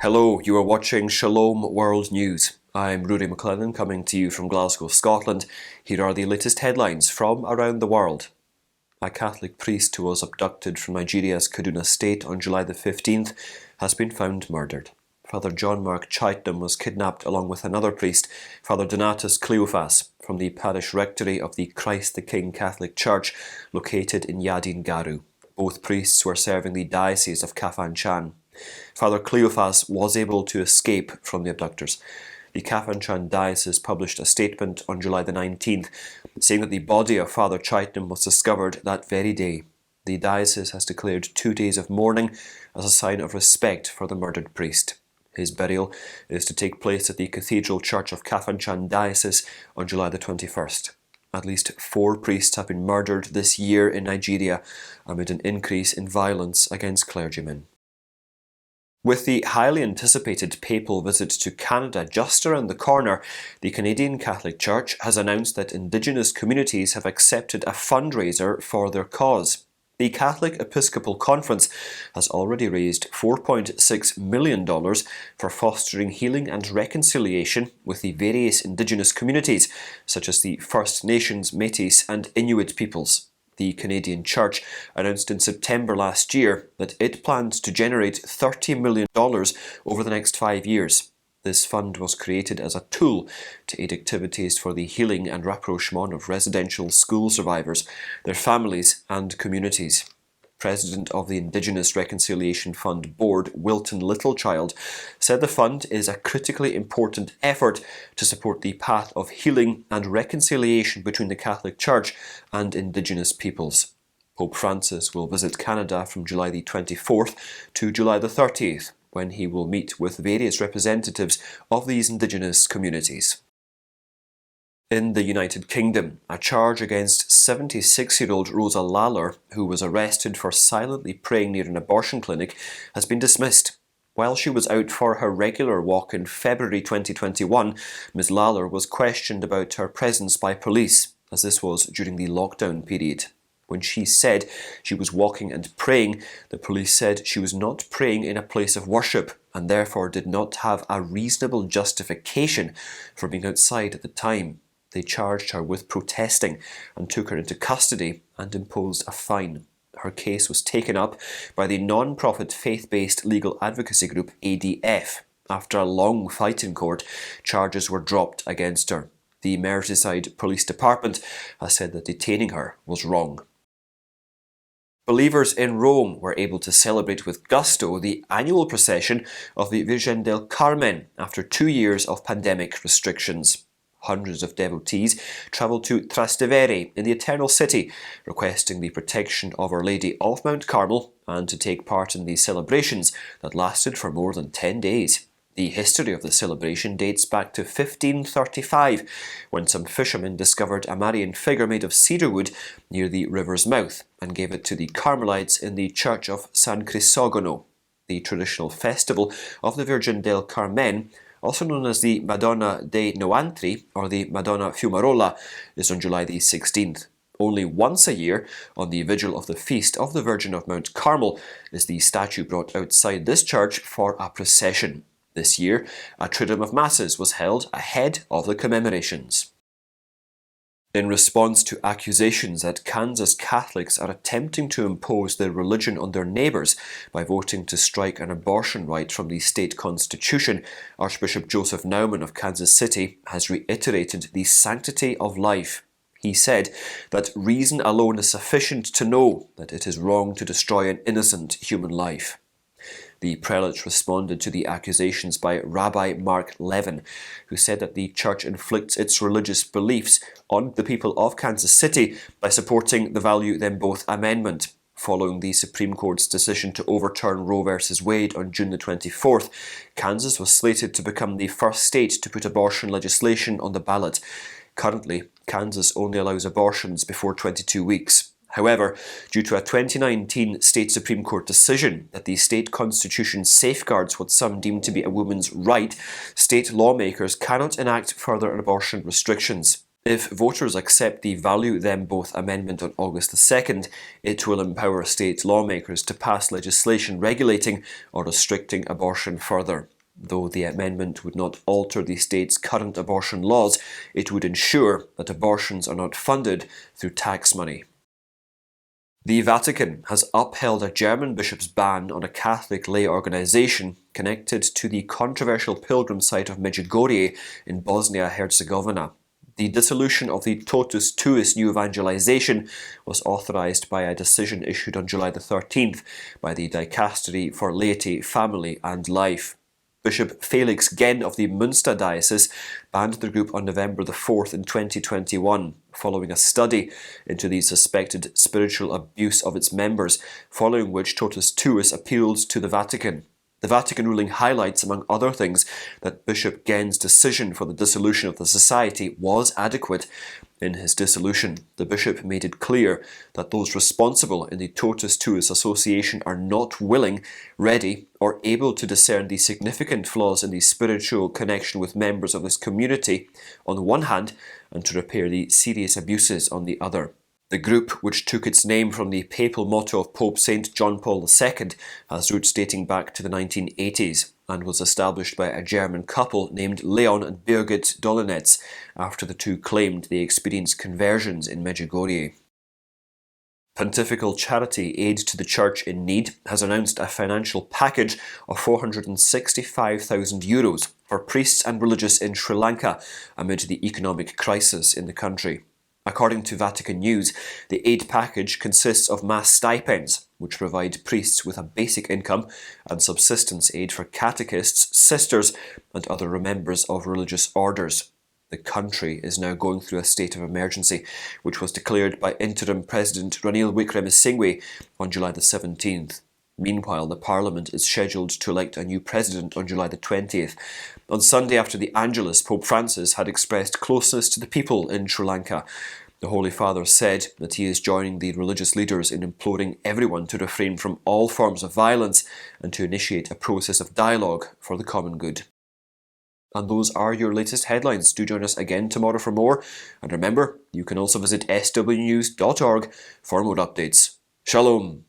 Hello, you are watching Shalom World News. I'm Rudy McLennan coming to you from Glasgow, Scotland. Here are the latest headlines from around the world. A Catholic priest who was abducted from Nigeria's Kaduna state on July the 15th has been found murdered. Father John Mark Cheitnum was kidnapped along with another priest, Father Donatus Cleophas, from the parish rectory of the Christ the King Catholic Church located in Yadin Garu. Both priests were serving the diocese of Kafanchan. Father Cleophas was able to escape from the abductors. The Kafanchan diocese published a statement on July the 19th saying that the body of Father Cheitnum was discovered that very day. The diocese has declared 2 days of mourning as a sign of respect for the murdered priest. His burial is to take place at the Cathedral Church of Kafanchan diocese on July the 21st. At least 4 priests have been murdered this year in Nigeria amid an increase in violence against clergymen. With the highly anticipated papal visit to Canada just around the corner, the Canadian Catholic Church has announced that Indigenous communities have accepted a fundraiser for their cause. The Catholic Episcopal Conference has already raised $4.6 million for fostering healing and reconciliation with the various Indigenous communities, such as the First Nations, Métis and Inuit peoples. The Canadian Church announced in September last year that it plans to generate $30 million over the next 5 years. This fund was created as a tool to aid activities for the healing and rapprochement of residential school survivors, their families and communities. President of the Indigenous Reconciliation Fund Board, Wilton Littlechild, said the fund is a critically important effort to support the path of healing and reconciliation between the Catholic Church and Indigenous peoples. Pope Francis will visit Canada from July the 24th to July the 30th, when he will meet with various representatives of these Indigenous communities. In the United Kingdom, a charge against 76-year-old Rosa Lalor, who was arrested for silently praying near an abortion clinic, has been dismissed. While she was out for her regular walk in February 2021, Ms Lalor was questioned about her presence by police, as this was during the lockdown period. When she said she was walking and praying, the police said she was not praying in a place of worship and therefore did not have a reasonable justification for being outside at the time. They charged her with protesting and took her into custody and imposed a fine. Her case was taken up by the non-profit faith-based legal advocacy group ADF. After a long fight in court, charges were dropped against her. The Merseyside Police Department has said that detaining her was wrong. Believers in Rome were able to celebrate with gusto the annual procession of the Virgen del Carmen after 2 years of pandemic restrictions. Hundreds of devotees travelled to Trastevere in the Eternal City, requesting the protection of Our Lady of Mount Carmel and to take part in the celebrations that lasted for more than 10 days. The history of the celebration dates back to 1535, when some fishermen discovered a Marian figure made of cedar wood near the river's mouth and gave it to the Carmelites in the church of San Crisogono. The traditional festival of the Virgen del Carmen, also known as the Madonna dei Noantri or the Madonna Fumarola, is on July the 16th. Only once a year, on the vigil of the Feast of the Virgin of Mount Carmel, is the statue brought outside this church for a procession. This year, a Triduum of Masses was held ahead of the commemorations. In response to accusations that Kansas Catholics are attempting to impose their religion on their neighbours by voting to strike an abortion right from the state constitution, Archbishop Joseph NAUMANN of Kansas City has reiterated the sanctity of life. He said that reason alone is sufficient to know that it is wrong to destroy an innocent human life. The prelate responded to the accusations by Rabbi Mark Levin, who said that the church inflicts its religious beliefs on the people of Kansas City by supporting the Value Them Both Amendment. Following the Supreme Court's decision to overturn Roe v. Wade on June the 24th, Kansas was slated to become the first state to put abortion legislation on the ballot. Currently, Kansas only allows abortions before 22 weeks. However, due to a 2019 state Supreme Court decision that the state constitution safeguards what some deem to be a woman's right, state lawmakers cannot enact further abortion restrictions. If voters accept the Value Them Both Amendment on August the 2nd, it will empower state lawmakers to pass legislation regulating or restricting abortion further. Though the amendment would not alter the state's current abortion laws, it would ensure that abortions are not funded through tax money. The Vatican has upheld a German bishop's ban on a Catholic lay organisation connected to the controversial pilgrim site of Medjugorje in Bosnia-Herzegovina. The dissolution of the Totus Tuus New Evangelization was authorised by a decision issued on July the 13th by the Dicastery for Laity, Family and Life. Bishop Felix Genn of the Münster Diocese banned the group on November the 4th in 2021, following a study into the suspected spiritual abuse of its members, following which Totus Tuus appealed to the Vatican. The Vatican ruling highlights, among other things, that Bishop Genn's decision for the dissolution of the society was adequate. In his dissolution, the bishop made it clear that those responsible in the Totus Tuus Association are not willing, ready, or able to discern the significant flaws in the spiritual connection with members of this community on the one hand, and to repair the serious abuses on the other. The group, which took its name from the papal motto of Pope St. John Paul II, has roots dating back to the 1980s and was established by a German couple named Leon and Birgit Dolenetz after the two claimed they experienced conversions in Medjugorje. Pontifical Charity Aid to the Church in Need has announced a financial package of €465,000 for priests and religious in Sri Lanka amid the economic crisis in the country. According to Vatican News, the aid package consists of mass stipends, which provide priests with a basic income, and subsistence aid for catechists, sisters, and other members of religious orders. The country is now going through a state of emergency, which was declared by interim President Ranil Wickremesinghe on July the 17th. Meanwhile, the Parliament is scheduled to elect a new president on July the 20th. On Sunday after the Angelus, Pope Francis had expressed closeness to the people in Sri Lanka. The Holy Father said that he is joining the religious leaders in imploring everyone to refrain from all forms of violence and to initiate a process of dialogue for the common good. And those are your latest headlines. Do join us again tomorrow for more. And remember, you can also visit swnews.org for more updates. Shalom.